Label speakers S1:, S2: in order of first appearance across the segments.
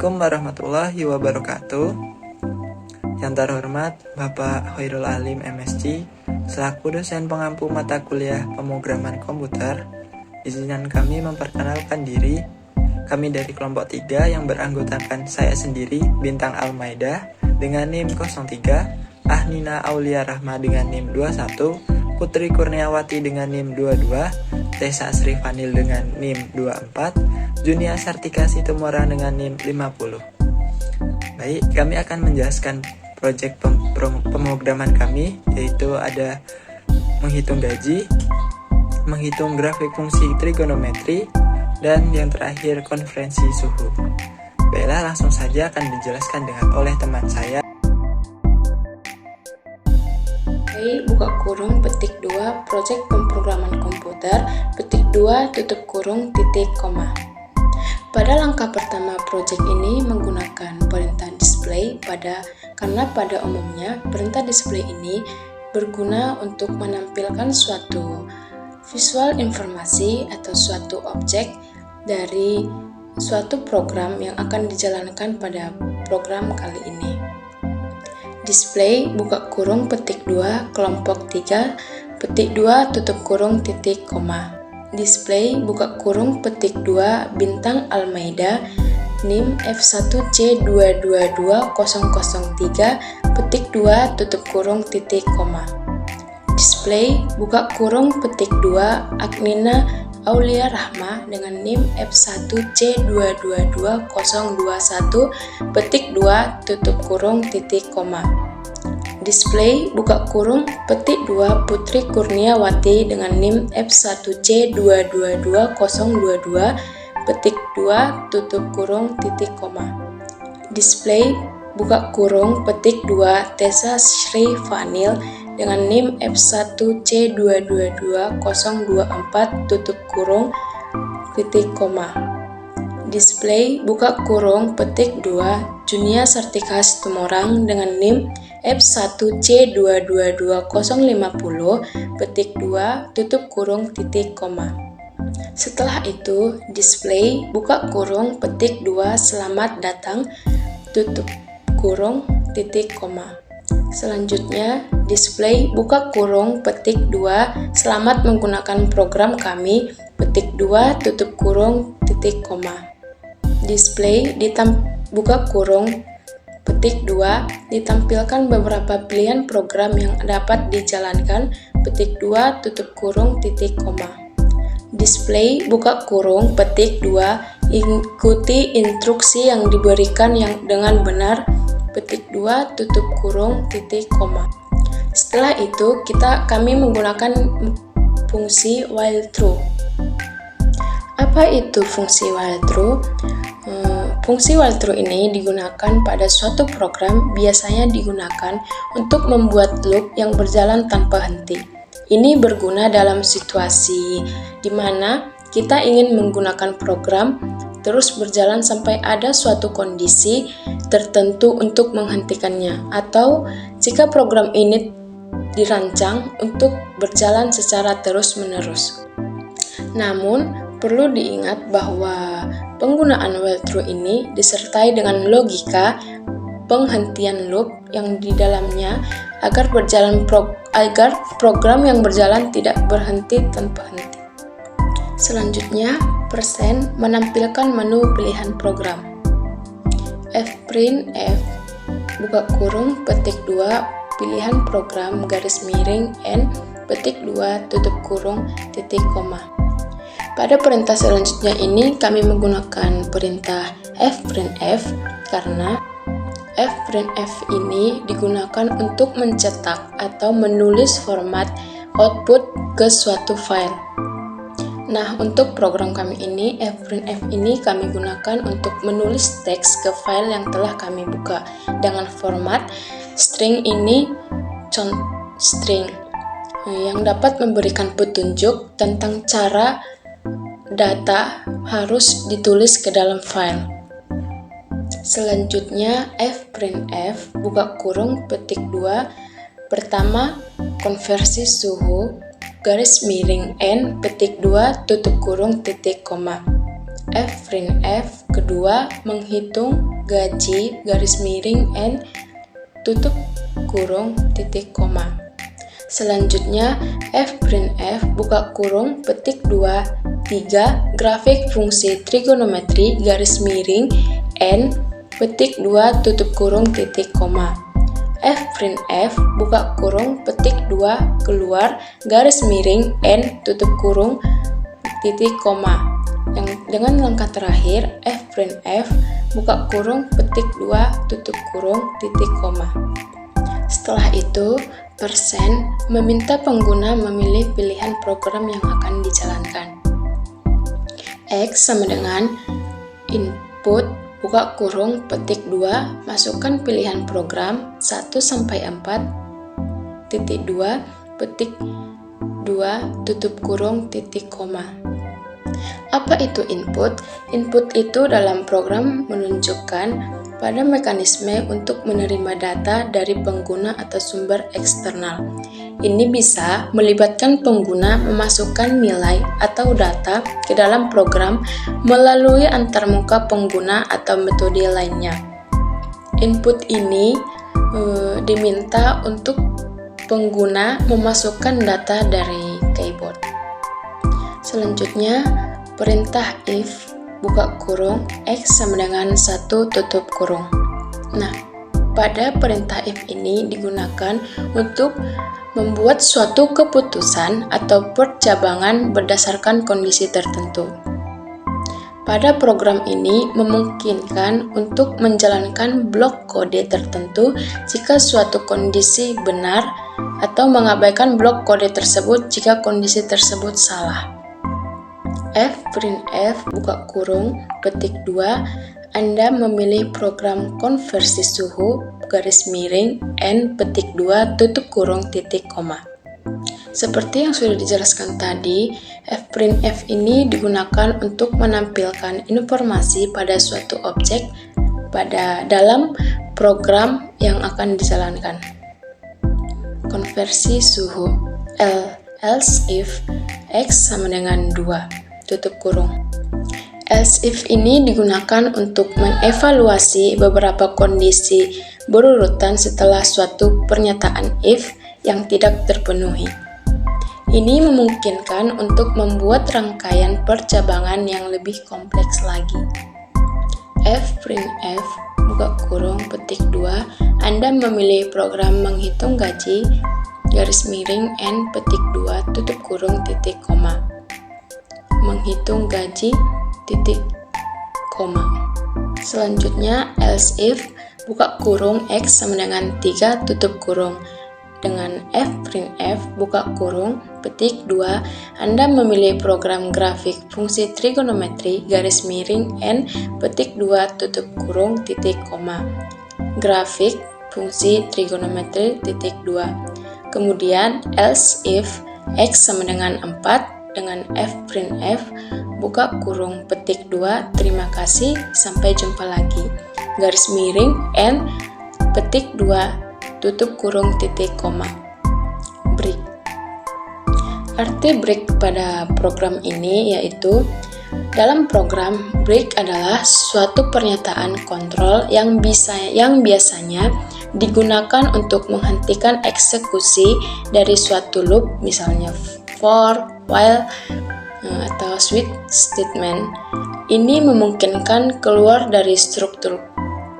S1: Assalamualaikum warahmatullahi wabarakatuh. Yang terhormat Bapak Khairul Alim MSc, selaku dosen pengampu mata kuliah pemrograman komputer, izinkan kami memperkenalkan diri. Kami dari kelompok 3 yang beranggotakan saya sendiri, Bintang Almaida dengan NIM 03, Ahnina Aulia Rahma dengan NIM 21, Putri Kurniawati dengan NIM 22, Tessa Srifanil dengan NIM 24, Junia Sartika Situmorang dengan NIM 50. Baik, kami akan menjelaskan proyek pemrograman kami, yaitu ada menghitung gaji, menghitung grafik fungsi trigonometri, dan yang terakhir konferensi suhu. Baiklah, langsung saja akan dijelaskan oleh teman saya.
S2: Buka kurung petik 2 proyek pemrograman komputer petik 2 tutup kurung titik koma. Pada langkah pertama proyek ini menggunakan perintah display karena pada umumnya perintah display ini berguna untuk menampilkan suatu visual informasi atau suatu objek dari suatu program yang akan dijalankan pada program kali ini. Display buka kurung petik 2 kelompok 3 petik 2 tutup kurung titik koma. Display buka kurung petik 2 Bintang Almaida NIM F1C222003 petik 2 tutup kurung titik koma. Display buka kurung petik 2 Ahnina Aulia Rahma dengan NIM F1C222021 petik 2 tutup kurung titik koma. Display buka kurung petik 2 Putri Kurniawati dengan NIM F1C222022 petik 2 tutup kurung titik koma. Display buka kurung petik 2 Tessa Srifanil dengan NIM F1C222024 tutup kurung titik koma. Display buka kurung petik 2 Junia Sartika Situmorang dengan NIM F1C222050 petik 2 tutup kurung titik koma. Setelah itu, display buka kurung petik 2 selamat datang tutup kurung titik koma. Selanjutnya, display buka kurung petik 2 selamat menggunakan program kami petik 2 tutup kurung titik koma. Display buka kurung petik 2 ditampilkan beberapa pilihan program yang dapat dijalankan petik 2 tutup kurung titik koma. Display buka kurung petik 2 ikuti instruksi yang diberikan dengan benar petik 2 tutup kurung titik koma. Setelah itu kami menggunakan fungsi while true. Apa itu fungsi while true? Fungsi while true ini digunakan pada suatu program, biasanya digunakan untuk membuat loop yang berjalan tanpa henti. Ini berguna dalam situasi di mana kita ingin menggunakan program terus berjalan sampai ada suatu kondisi tertentu untuk menghentikannya, atau jika program ini dirancang untuk berjalan secara terus-menerus. Namun, perlu diingat bahwa penggunaan while true ini disertai dengan logika penghentian loop yang di dalamnya agar program yang berjalan tidak berhenti tanpa henti. Selanjutnya, persen menampilkan menu pilihan program. Fprintf buka kurung petik 2 pilihan program garis miring n petik 2 tutup kurung titik koma. Pada perintah selanjutnya ini kami menggunakan perintah fprintf karena fprintf ini digunakan untuk mencetak atau menulis format output ke suatu file. Nah, untuk program kami ini, fprintf ini kami gunakan untuk menulis teks ke file yang telah kami buka dengan format string ini string yang dapat memberikan petunjuk tentang cara data harus ditulis ke dalam file. Selanjutnya, fprintf buka kurung petik 2 pertama konversi suhu garis miring n petik 2 tutup kurung titik koma. fprintf kedua menghitung gaji garis miring n tutup kurung titik koma. Selanjutnya fprintf buka kurung petik 2 3 grafik fungsi trigonometri garis miring n petik 2 tutup kurung titik koma. fprintf buka kurung petik 2 keluar garis miring n tutup kurung titik koma. Dengan langkah terakhir fprintf buka kurung petik 2 tutup kurung titik koma. Setelah itu persen meminta pengguna memilih pilihan program yang akan dijalankan. X sama dengan input buka kurung petik 2 masukkan pilihan program 1-4 titik 2 petik 2 tutup kurung titik koma. Apa itu input? Input itu dalam program menunjukkan pada mekanisme untuk menerima data dari pengguna atau sumber eksternal. Ini bisa melibatkan pengguna memasukkan nilai atau data ke dalam program melalui antarmuka pengguna atau metode lainnya. Input ini diminta untuk pengguna memasukkan data dari keyboard. Selanjutnya, perintah if buka kurung x sama dengan 1 tutup kurung. Nah, pada perintah if ini digunakan untuk membuat suatu keputusan atau percabangan berdasarkan kondisi tertentu. Pada program ini memungkinkan untuk menjalankan blok kode tertentu jika suatu kondisi benar atau mengabaikan blok kode tersebut jika kondisi tersebut salah. fprintf buka kurung petik 2 Anda memilih program konversi suhu garis miring n petik 2 tutup kurung titik koma. Seperti yang sudah dijelaskan tadi, fprintf ini digunakan untuk menampilkan informasi pada suatu objek dalam program yang akan dijalankan. Konversi suhu else if x sama dengan 2 tutup kurung. Else if ini digunakan untuk mengevaluasi beberapa kondisi berurutan setelah suatu pernyataan if yang tidak terpenuhi. Ini memungkinkan untuk membuat rangkaian percabangan yang lebih kompleks lagi. fprintf buka kurung petik 2 Anda memilih program menghitung gaji garis miring n petik 2 tutup kurung titik koma. Menghitung gaji titik koma. Selanjutnya else if buka kurung x sama dengan 3 tutup kurung. Dengan fprintf buka kurung petik 2 Anda memilih program grafik fungsi trigonometri garis miring n petik 2 tutup kurung titik koma. Grafik fungsi trigonometri titik 2. Kemudian else if x sama dengan 4 dengan fprintf buka kurung petik 2 terima kasih sampai jumpa lagi garis miring n petik 2 tutup kurung titik koma. Break. Arti break pada program ini yaitu dalam program break adalah suatu pernyataan kontrol yang biasanya digunakan untuk menghentikan eksekusi dari suatu loop misalnya for, while, atau switch statement. Ini memungkinkan keluar dari struktur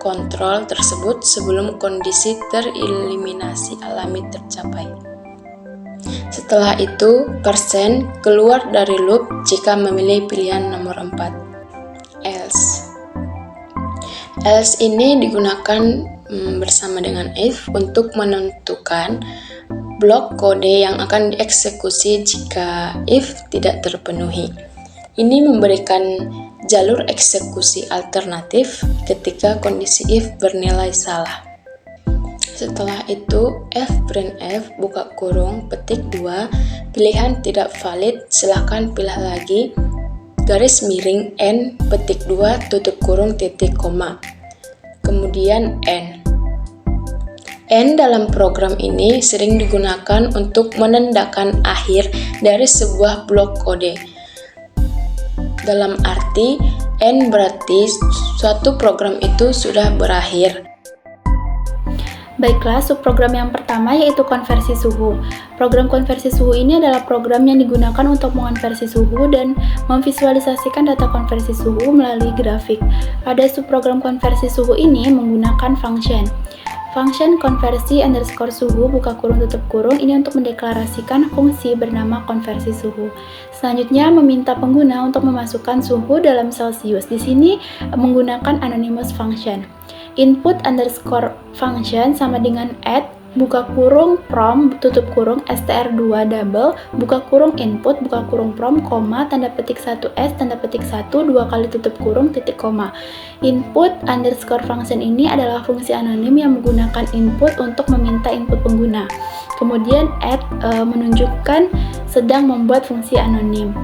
S2: kontrol tersebut sebelum kondisi tereliminasi alami tercapai. Setelah itu, persen keluar dari loop jika memilih pilihan nomor 4. Else. Else ini digunakan bersama dengan if untuk menentukan blok kode yang akan dieksekusi jika if tidak terpenuhi. Ini memberikan jalur eksekusi alternatif ketika kondisi if bernilai salah. Setelah itu, fprintf buka kurung petik 2 pilihan tidak valid silahkan pilih lagi garis miring n petik 2 tutup kurung titik koma. Kemudian n. N dalam program ini sering digunakan untuk menandakan akhir dari sebuah blok kode. Dalam arti, N berarti suatu program itu sudah berakhir.
S3: Baiklah, subprogram yang pertama yaitu konversi suhu. Program konversi suhu ini adalah program yang digunakan untuk mengonversi suhu dan memvisualisasikan data konversi suhu melalui grafik. Pada subprogram konversi suhu ini menggunakan function. Function konversi underscore suhu buka kurung tutup kurung ini untuk mendeklarasikan fungsi bernama konversi suhu. Selanjutnya meminta pengguna untuk memasukkan suhu dalam Celsius. Di sini menggunakan anonymous function. Input underscore function sama dengan add buka kurung prom tutup kurung str2 double buka kurung input buka kurung prom koma tanda petik 1s tanda petik 1 dua kali tutup kurung titik koma. Input underscore function ini adalah fungsi anonim yang menggunakan input untuk meminta input pengguna. Kemudian add menunjukkan sedang membuat fungsi anonim.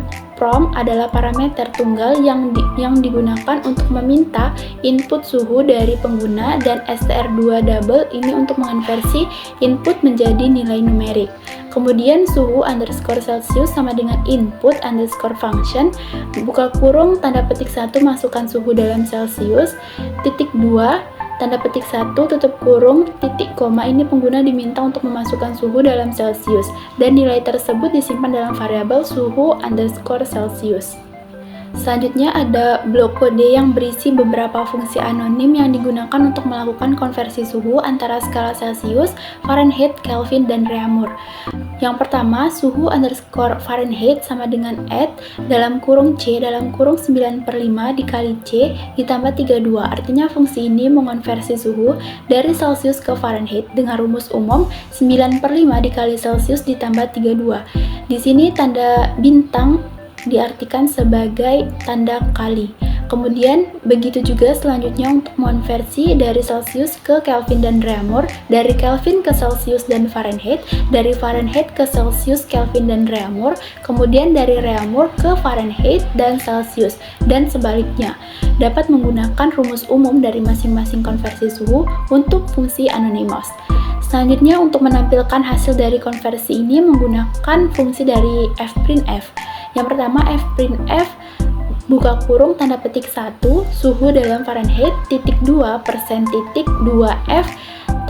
S3: Prom adalah parameter tunggal yang digunakan untuk meminta input suhu dari pengguna dan str2 double ini untuk mengonversi input menjadi nilai numerik. Kemudian suhu underscore Celsius sama dengan input underscore function buka kurung tanda petik 1 masukkan suhu dalam Celsius titik 2 tanda petik 1 tutup kurung titik koma ini pengguna diminta untuk memasukkan suhu dalam Celsius dan nilai tersebut disimpan dalam variabel suhu underscore Celsius. Selanjutnya ada blok kode yang berisi beberapa fungsi anonim yang digunakan untuk melakukan konversi suhu antara skala Celsius, Fahrenheit, Kelvin, dan Reaumur. Yang pertama, suhu underscore Fahrenheit sama dengan add dalam kurung C dalam kurung 9/5 dikali C ditambah 32. Artinya fungsi ini mengonversi suhu dari Celsius ke Fahrenheit dengan rumus umum 9/5 dikali Celsius ditambah 32. Di sini tanda bintang diartikan sebagai tanda kali. Kemudian begitu juga selanjutnya untuk mengonversi dari Celsius ke Kelvin dan Reaumur, dari Kelvin ke Celsius dan Fahrenheit, dari Fahrenheit ke Celsius, Kelvin dan Reaumur, kemudian dari Reaumur ke Fahrenheit dan Celsius, dan sebaliknya. Dapat menggunakan rumus umum dari masing-masing konversi suhu untuk fungsi anonymous. Selanjutnya untuk menampilkan hasil dari konversi ini menggunakan fungsi dari fprintf. Yang pertama fprintf buka kurung tanda petik 1 suhu dalam Fahrenheit titik 2 persen titik 2f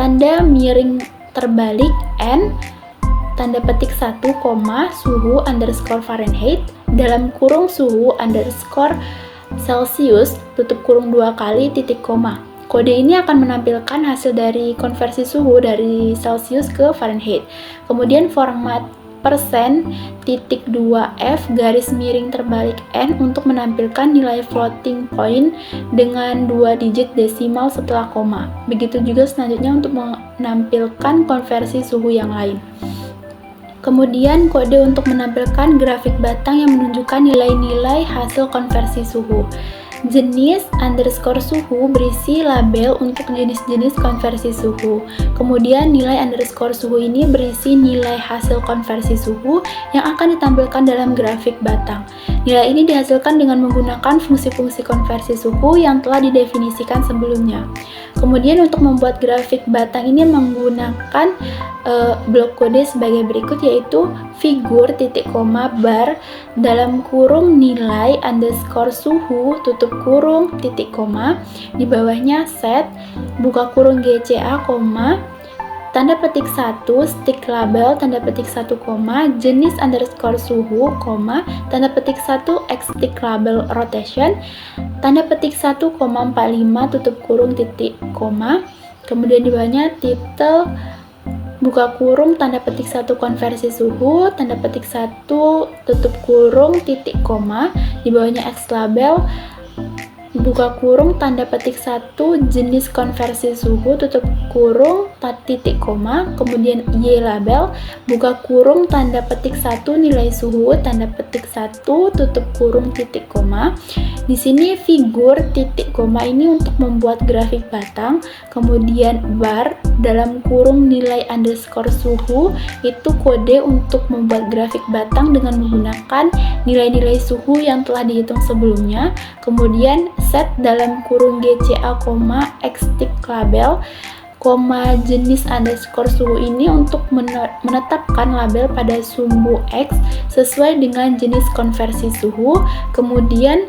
S3: tanda miring terbalik n tanda petik 1 koma suhu underscore Fahrenheit dalam kurung suhu underscore Celsius tutup kurung 2 kali titik koma. Kode ini akan menampilkan hasil dari konversi suhu dari Celsius ke Fahrenheit. Kemudian format persen titik 2f garis miring terbalik n untuk menampilkan nilai floating point dengan 2 digit desimal setelah koma. Begitu juga selanjutnya untuk menampilkan konversi suhu yang lain. Kemudian kode untuk menampilkan grafik batang yang menunjukkan nilai-nilai hasil konversi suhu. Jenis underscore suhu berisi label untuk jenis-jenis konversi suhu. Kemudian nilai underscore suhu ini berisi nilai hasil konversi suhu yang akan ditampilkan dalam grafik batang. Nilai ini dihasilkan dengan menggunakan fungsi-fungsi konversi suhu yang telah didefinisikan sebelumnya. Kemudian untuk membuat grafik batang ini menggunakan blok kode sebagai berikut, yaitu figur titik koma bar dalam kurung nilai underscore suhu tutup kurung titik koma di bawahnya set buka kurung GCA koma tanda petik 1 stick label tanda petik 1 koma jenis underscore suhu koma tanda petik 1 x stick label rotation tanda petik 1,45 tutup kurung titik koma kemudian di bawahnya title buka kurung tanda petik 1 konversi suhu tanda petik 1 tutup kurung titik koma di bawahnya X label buka kurung tanda petik 1 jenis konversi suhu tutup kurung titik koma kemudian Y label buka kurung tanda petik 1 nilai suhu tanda petik 1 tutup kurung titik koma. Di sini figur titik koma ini untuk membuat grafik batang, kemudian bar dalam kurung nilai underscore suhu itu kode untuk membuat grafik batang dengan menggunakan nilai-nilai suhu yang telah dihitung sebelumnya. Kemudian set dalam kurung GCA, X tick label, jenis underscore suhu ini untuk menetapkan label pada sumbu X sesuai dengan jenis konversi suhu. Kemudian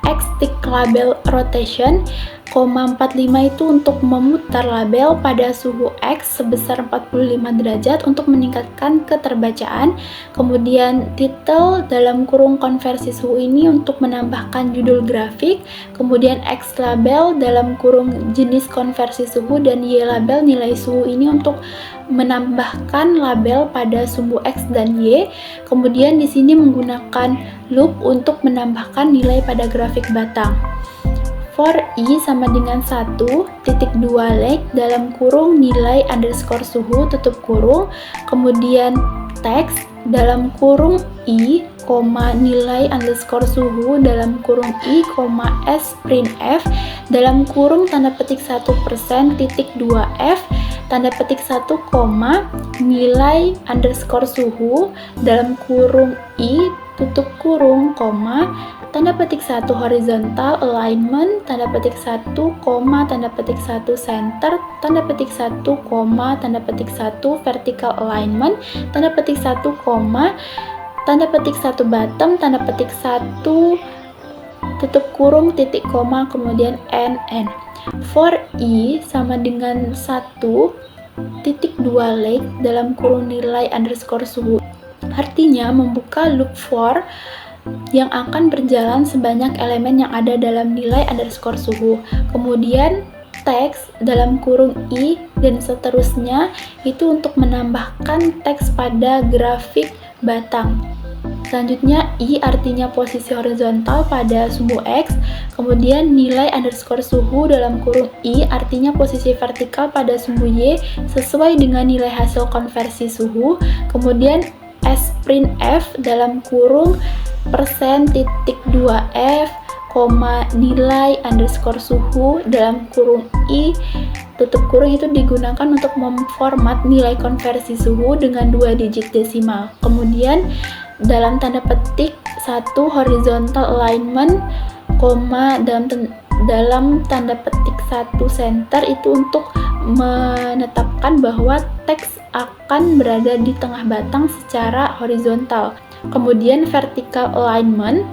S3: X tick label rotation, 45 itu untuk memutar label pada suhu X sebesar 45 derajat untuk meningkatkan keterbacaan. Kemudian title dalam kurung konversi suhu ini untuk menambahkan judul grafik. Kemudian X label dalam kurung jenis konversi suhu, dan Y label nilai suhu ini untuk menambahkan label pada sumbu X dan Y. Kemudian di sini menggunakan loop untuk menambahkan nilai pada grafik batang. For I sama dengan 1.2 leg dalam kurung nilai underscore suhu tutup kurung, kemudian teks dalam kurung I, nilai underscore suhu dalam kurung I, S printf dalam kurung tanda petik 1% titik 2F tanda petik 1, nilai underscore suhu dalam kurung I tutup kurung, tanda petik 1 horizontal alignment, tanda petik 1, tanda petik 1 center, tanda petik 1, tanda petik 1 vertical alignment, tanda petik 1, tanda petik 1 bottom, tanda petik 1 tutup kurung titik koma, kemudian n. For I sama dengan 1.2 leg dalam kurung nilai underscore suhu, artinya membuka loop for yang akan berjalan sebanyak elemen yang ada dalam nilai underscore suhu. Kemudian teks dalam kurung I dan seterusnya itu untuk menambahkan teks pada grafik batang. Selanjutnya I artinya posisi horizontal pada sumbu X, kemudian nilai underscore suhu dalam kurung I artinya posisi vertikal pada sumbu Y sesuai dengan nilai hasil konversi suhu, kemudian S printf dalam kurung persen titik 2F, nilai underscore suhu dalam kurung I tutup kurung itu digunakan untuk memformat nilai konversi suhu dengan 2 digit desimal. Kemudian dalam tanda petik 1 horizontal alignment, dalam tanda petik 1 center itu untuk menetapkan bahwa teks akan berada di tengah batang secara horizontal. Kemudian vertical alignment,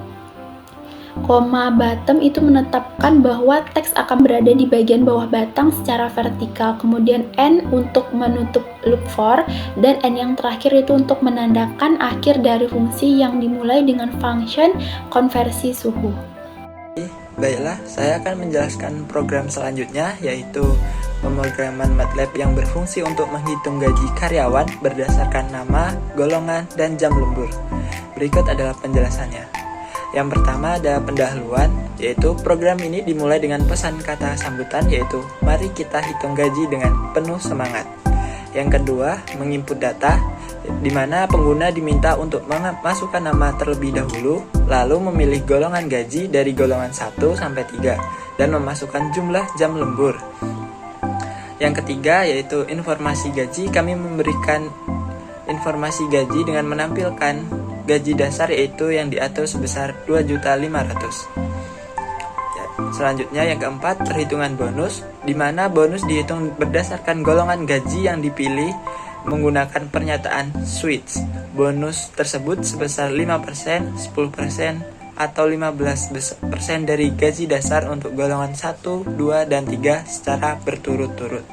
S3: bottom itu menetapkan bahwa teks akan berada di bagian bawah batang secara vertikal. Kemudian N untuk menutup loop for, dan N yang terakhir itu untuk menandakan akhir dari fungsi yang dimulai dengan function konversi suhu.
S1: Baiklah, saya akan menjelaskan program selanjutnya, yaitu pemrograman MATLAB yang berfungsi untuk menghitung gaji karyawan berdasarkan nama, golongan, dan jam lembur. Berikut adalah penjelasannya. Yang pertama ada pendahuluan, yaitu program ini dimulai dengan pesan kata sambutan, yaitu mari kita hitung gaji dengan penuh semangat. Yang kedua, menginput data, di mana pengguna diminta untuk memasukkan nama terlebih dahulu, lalu memilih golongan gaji dari golongan 1 sampai 3, dan memasukkan jumlah jam lembur. Yang ketiga, yaitu informasi gaji. Kami memberikan informasi gaji dengan menampilkan gaji dasar, yaitu yang diatur sebesar 2.500.000. Selanjutnya yang keempat, perhitungan bonus, di mana bonus dihitung berdasarkan golongan gaji yang dipilih menggunakan pernyataan switch. Bonus tersebut sebesar 5%, 10%, atau 15% dari gaji dasar untuk golongan 1, 2, dan 3 secara berturut-turut.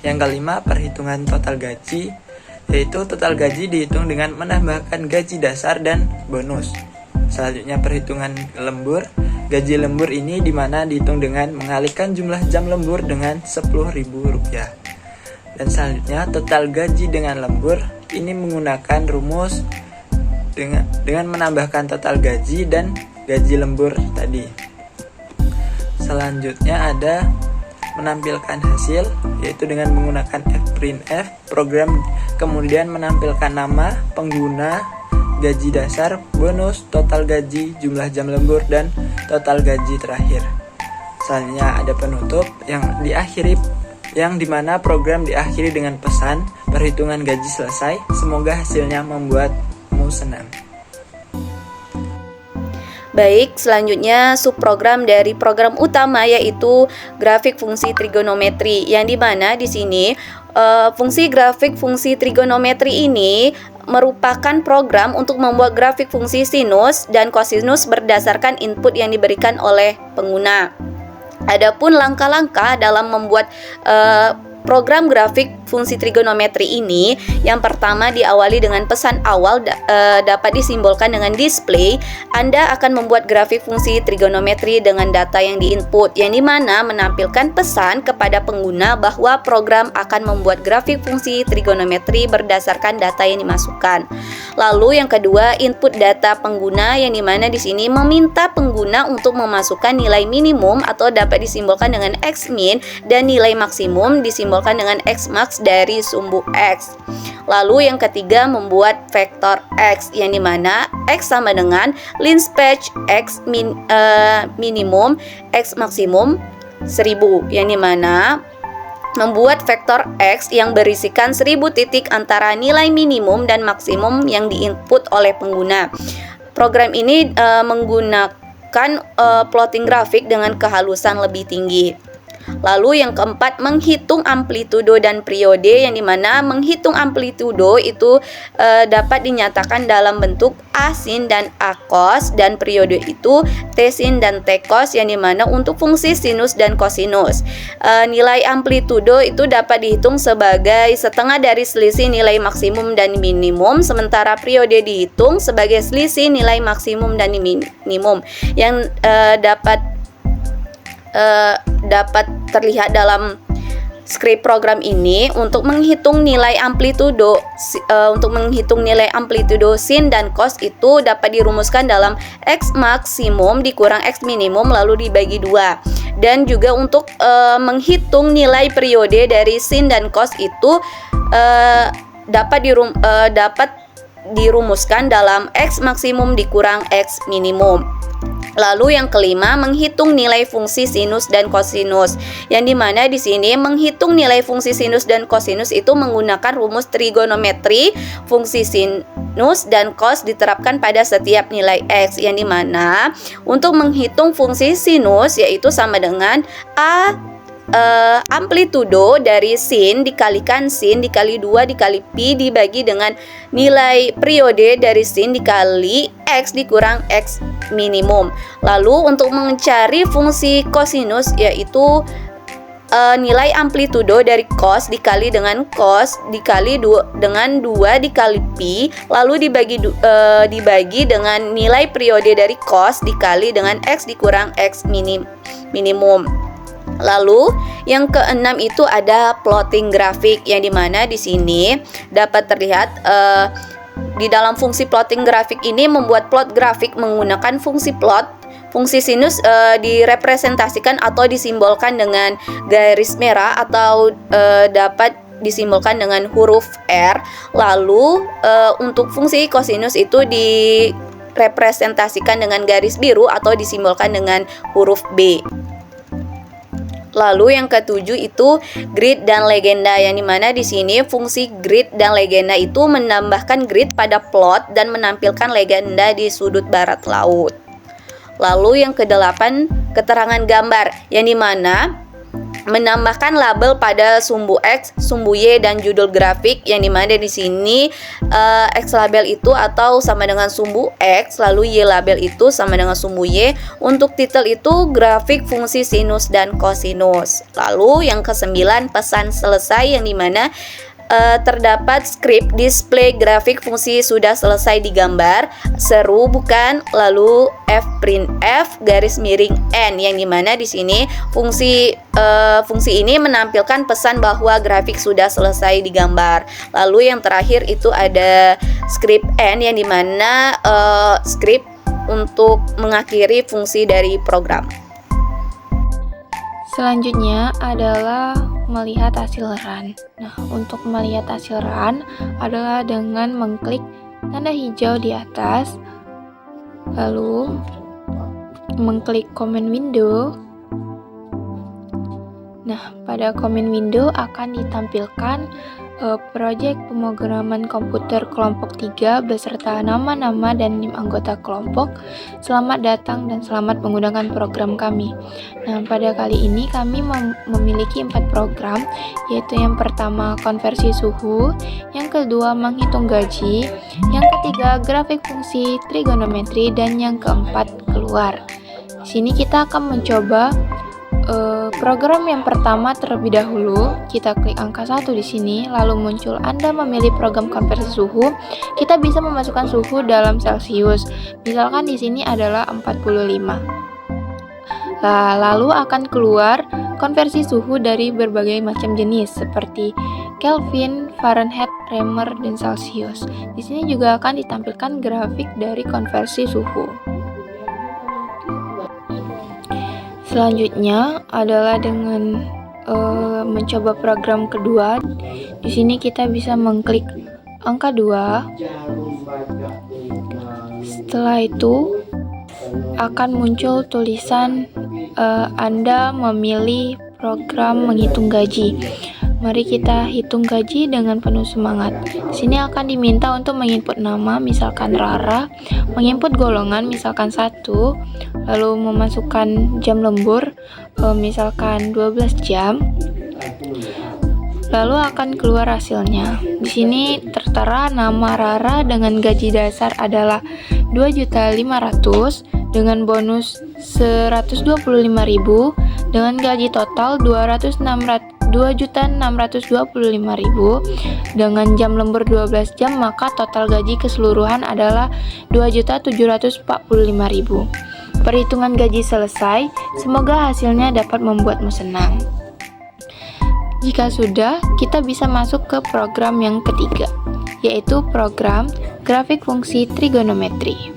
S1: Yang kelima, perhitungan total gaji, yaitu total gaji dihitung dengan menambahkan gaji dasar dan bonus. Selanjutnya perhitungan lembur. Gaji lembur ini dimana dihitung dengan mengalihkan jumlah jam lembur dengan Rp10.000. Dan selanjutnya total gaji dengan lembur ini menggunakan rumus dengan menambahkan total gaji dan gaji lembur tadi. Selanjutnya ada menampilkan hasil, yaitu dengan menggunakan fprintf. Program kemudian menampilkan nama, pengguna, gaji dasar, bonus, total gaji, jumlah jam lembur, dan total gaji terakhir. Selanjutnya ada penutup yang dimana program diakhiri dengan pesan perhitungan gaji selesai. Semoga hasilnya membuatmu senang.
S4: Baik, selanjutnya subprogram dari program utama yaitu grafik fungsi trigonometri, yang dimana di sini fungsi grafik fungsi trigonometri ini merupakan program untuk membuat grafik fungsi sinus dan kosinus berdasarkan input yang diberikan oleh pengguna. Adapun langkah-langkah dalam membuat program grafik fungsi trigonometri ini, yang pertama diawali dengan pesan awal dapat disimbolkan dengan display. Anda akan membuat grafik fungsi trigonometri dengan data yang diinput, yang dimana menampilkan pesan kepada pengguna bahwa program akan membuat grafik fungsi trigonometri berdasarkan data yang dimasukkan. Lalu yang kedua, input data pengguna, yang dimana di sini meminta pengguna untuk memasukkan nilai minimum atau dapat disimbolkan dengan X-min dan nilai maksimum disimbolkan dengan X-max dari sumbu X. Lalu yang ketiga, membuat vektor X, yang dimana X sama dengan linspace X minimum X maksimum 1000, yang dimana membuat vektor X yang berisikan 1000 titik antara nilai minimum dan maksimum yang diinput oleh pengguna. Program ini menggunakan plotting grafik dengan kehalusan lebih tinggi. Lalu yang keempat, menghitung amplitudo dan periode, yang dimana menghitung amplitudo itu dapat dinyatakan dalam bentuk A sin dan A cos, dan periode itu T sin dan T cos, yang dimana untuk fungsi sinus dan kosinus. Nilai amplitudo itu dapat dihitung sebagai setengah dari selisih nilai maksimum dan minimum, sementara periode dihitung sebagai selisih nilai maksimum dan minimum, yang dapat terlihat dalam skrip program ini. Untuk menghitung nilai amplitudo sin dan cos itu dapat dirumuskan dalam X maksimum dikurang X minimum lalu dibagi 2. Dan juga untuk menghitung nilai periode dari sin dan cos itu dapat dirumuskan dalam X maksimum dikurang X minimum. Lalu yang kelima, menghitung nilai fungsi sinus dan kosinus, yang dimana di sini menghitung nilai fungsi sinus dan kosinus itu menggunakan rumus trigonometri. Fungsi sinus dan cos diterapkan pada setiap nilai X, yang dimana untuk menghitung fungsi sinus yaitu sama dengan A amplitudo dari sin dikalikan sin dikali 2 dikali pi dibagi dengan nilai periode dari sin dikali X dikurang X minimum. Lalu untuk mencari fungsi kosinus yaitu nilai amplitudo dari cos dikali dengan cos dikali dengan 2 dikali pi lalu dibagi dengan nilai periode dari cos dikali dengan X dikurang X minimum. Lalu yang keenam itu ada plotting grafik, yang dimana di sini dapat terlihat di dalam fungsi plotting grafik ini membuat plot grafik menggunakan fungsi plot. Fungsi sinus direpresentasikan atau disimbolkan dengan garis merah atau dapat disimbolkan dengan huruf R. Lalu untuk fungsi kosinus itu direpresentasikan dengan garis biru atau disimbolkan dengan huruf B. Lalu yang ketujuh itu grid dan legenda, yang dimana di sini fungsi grid dan legenda itu menambahkan grid pada plot dan menampilkan legenda di sudut barat laut. Lalu yang kedelapan, keterangan gambar, yang dimana menambahkan label pada sumbu X, sumbu Y, dan judul grafik, yang dimana di sini X label itu atau sama dengan sumbu X, lalu Y label itu sama dengan sumbu Y. Untuk titel itu grafik fungsi sinus dan kosinus. Lalu yang kesembilan, pesan selesai, yang dimana terdapat skrip display grafik fungsi sudah selesai digambar, seru bukan, lalu F_printf garis miring N, yang dimana di sini fungsi ini menampilkan pesan bahwa grafik sudah selesai digambar. Lalu yang terakhir itu ada skrip N, yang dimana skrip untuk mengakhiri fungsi dari program.
S3: Selanjutnya adalah melihat hasil run. Nah, untuk melihat hasil run adalah dengan mengklik tanda hijau di atas, lalu mengklik command window. Nah, pada comment window akan ditampilkan proyek pemrograman komputer kelompok 3 beserta nama-nama dan NIM anggota kelompok. Selamat datang dan selamat menggunakan program kami. Nah, pada kali ini kami memiliki 4 program, yaitu yang pertama konversi suhu, yang kedua menghitung gaji, yang ketiga grafik fungsi trigonometri, dan yang keempat keluar. Di sini kita akan mencoba program yang pertama terlebih dahulu. Kita klik angka 1 di sini, lalu muncul Anda memilih program konversi suhu. Kita bisa memasukkan suhu dalam Celcius. Misalkan di sini adalah 45. Lalu akan keluar konversi suhu dari berbagai macam jenis seperti Kelvin, Fahrenheit, Reamer, dan Celcius. Di sini juga akan ditampilkan grafik dari konversi suhu. Selanjutnya adalah dengan mencoba program kedua. Di sini kita bisa mengklik angka 2. Setelah itu akan muncul tulisan Anda memilih program menghitung gaji. Mari kita hitung gaji dengan penuh semangat. Di sini akan diminta untuk menginput nama, misalkan Rara, menginput golongan, misalkan 1, lalu memasukkan jam lembur, misalkan 12 jam. Lalu akan keluar hasilnya. Di sini tertera nama Rara dengan gaji dasar adalah 2.500.000 dengan bonus 125.000 dengan gaji total 2.625.000 dengan jam lembur 12 jam, maka total gaji keseluruhan adalah 2.745.000. Perhitungan gaji selesai. Semoga hasilnya dapat membuatmu senang. Jika sudah, kita bisa masuk ke program yang ketiga, yaitu program grafik fungsi trigonometri.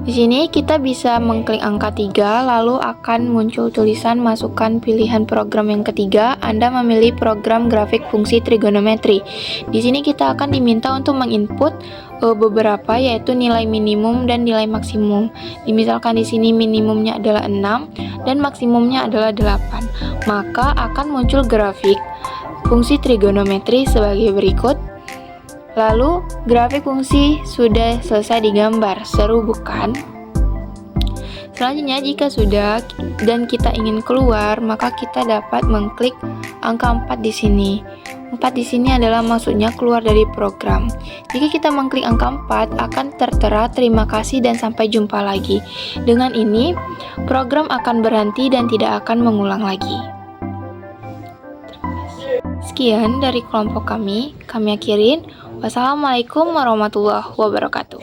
S3: Di sini kita bisa mengklik angka 3, lalu akan muncul tulisan masukkan pilihan program yang ketiga. Anda memilih program grafik fungsi trigonometri. Di sini kita akan diminta untuk menginput beberapa, yaitu nilai minimum dan nilai maksimum. Misalkan di sini minimumnya adalah 6 dan maksimumnya adalah 8. Maka akan muncul grafik fungsi trigonometri sebagai berikut. Lalu, grafik fungsi sudah selesai digambar. Seru bukan? Selanjutnya, jika sudah dan kita ingin keluar, maka kita dapat mengklik angka 4 di sini. 4 di sini adalah maksudnya keluar dari program. Jika kita mengklik angka 4, akan tertera terima kasih dan sampai jumpa lagi. Dengan ini, program akan berhenti dan tidak akan mengulang lagi. Sekian dari kelompok kami akhirin. Wassalamualaikum warahmatullahi wabarakatuh.